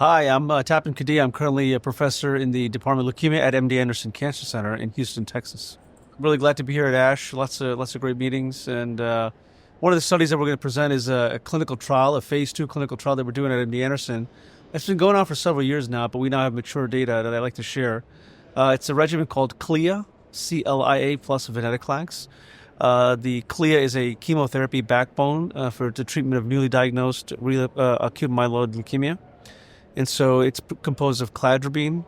Hi, I'm Tapan Kadia. I'm currently a professor in the Department of Leukemia at MD Anderson Cancer Center in Houston, Texas. I'm really glad to be here at ASH. Lots of great meetings. And one of the studies that we're going to present is a clinical trial, a phase 2 clinical trial that we're doing at MD Anderson. It's been going on for several years now, but we now have mature data that I'd like to share. It's a regimen called CLIA, CLIA plus Venetoclax. The CLIA is a chemotherapy backbone for the treatment of newly diagnosed acute myeloid leukemia. And so it's composed of Cladribine,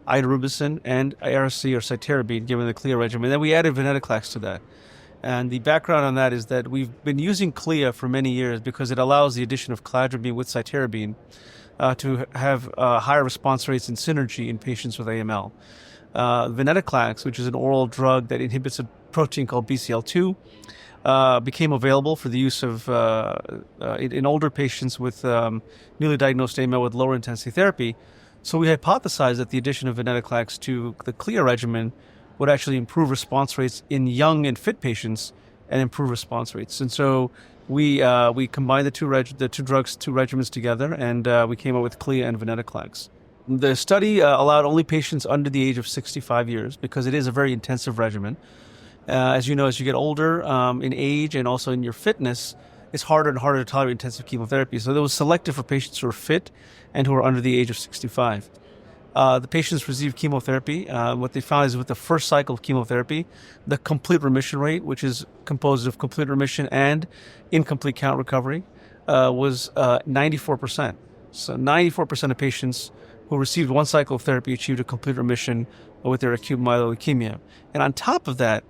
Idarubicin, and ARC or Cytarabine, given the CLIA regimen. Then we added Venetoclax to that. And the background on that is that we've been using CLIA for many years because it allows the addition of Cladribine with Cytarabine to have higher response rates and synergy in patients with AML. Venetoclax, which is an oral drug that inhibits a protein called BCL2, became available for the use of in older patients with newly diagnosed AML with lower intensity therapy. So we hypothesized that the addition of Venetoclax to the CLIA regimen would actually improve response rates in young and fit patients and improve response rates. And so we combined the two regimens together, and we came up with CLIA and Venetoclax. The study allowed only patients under the age of 65 years because it is a very intensive regimen. As you know, as you get older in age and also in your fitness, it's harder and harder to tolerate intensive chemotherapy. So it was selected for patients who are fit and who are under the age of 65. The patients received chemotherapy. What they found is with the first cycle of chemotherapy, the complete remission rate, which is composed of complete remission and incomplete count recovery, was 94%. So 94% of patients who received one cycle of therapy achieved a complete remission with their acute myeloid leukemia. And on top of that,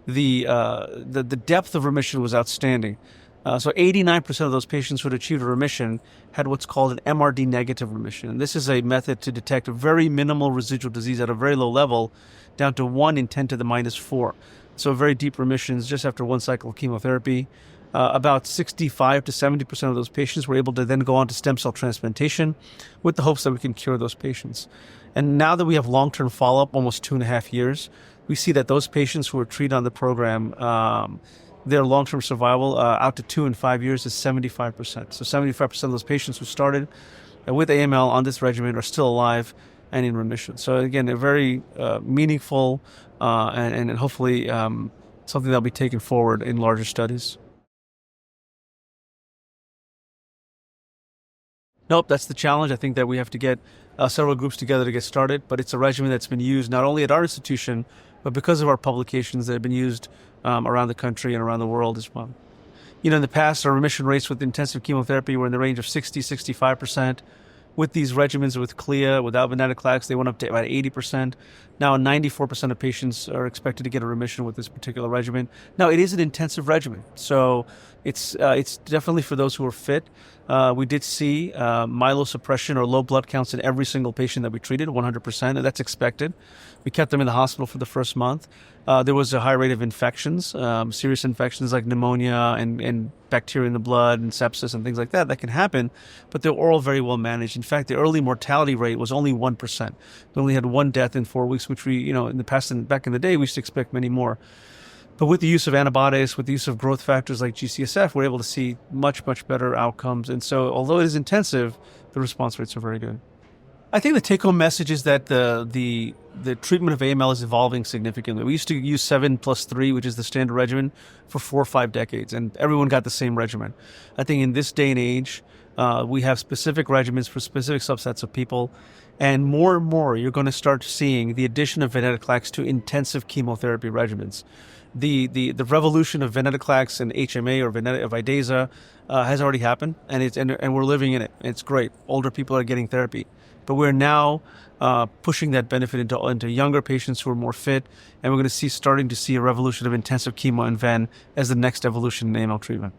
the depth of remission was outstanding. So 89% of those patients who had achieved a remission had what's called an MRD negative remission. And this is a method to detect a very minimal residual disease at a very low level, down to 1 in 10 to the minus 4. So very deep remissions just after one cycle of chemotherapy. About 65 to 70% of those patients were able to then go on to stem cell transplantation with the hopes that we can cure those patients. And now that we have long-term follow-up, almost 2.5 years, we see that those patients who are treated on the program, their long-term survival out to 2 and 5 years is 75%. So 75% of those patients who started with AML on this regimen are still alive and in remission. So again, a very meaningful and hopefully something that will be taken forward in larger studies. Nope, that's the challenge. I think that we have to get several groups together to get started, but it's a regimen that's been used not only at our institution, but because of our publications that have been used around the country and around the world as well. You know, in the past, our remission rates with intensive chemotherapy were in the range of 60-65%. With these regimens with CLIA, without Venetoclax, they went up to about 80%. Now 94% of patients are expected to get a remission with this particular regimen. Now it is an intensive regimen, so it's definitely for those who are fit. We did see myelosuppression or low blood counts in every single patient that we treated, 100%, and that's expected. We kept them in the hospital for the first month. There was a high rate of infections, serious infections like pneumonia and bacteria in the blood and sepsis and things like that can happen, but they're all very well managed. In fact, the early mortality rate was only 1%. We only had 1 death in 4 weeks, which we, in the past and back in the day, we used to expect many more. But with the use of antibiotics, with the use of growth factors like GCSF, we're able to see much, much better outcomes. And so although it is intensive, the response rates are very good. I think the take-home message is that the treatment of AML is evolving significantly. We used to use 7+3, which is the standard regimen, for 4 or 5 decades, and everyone got the same regimen. I think in this day and age, we have specific regimens for specific subsets of people, and more you're going to start seeing the addition of Venetoclax to intensive chemotherapy regimens. The revolution of Venetoclax and HMA or Vidaza has already happened, and we're living in it. It's great. Older people are getting therapy. But we're now pushing that benefit into younger patients who are more fit, and we're going to starting to see a revolution of intensive chemo and Ven as the next evolution in AML treatment.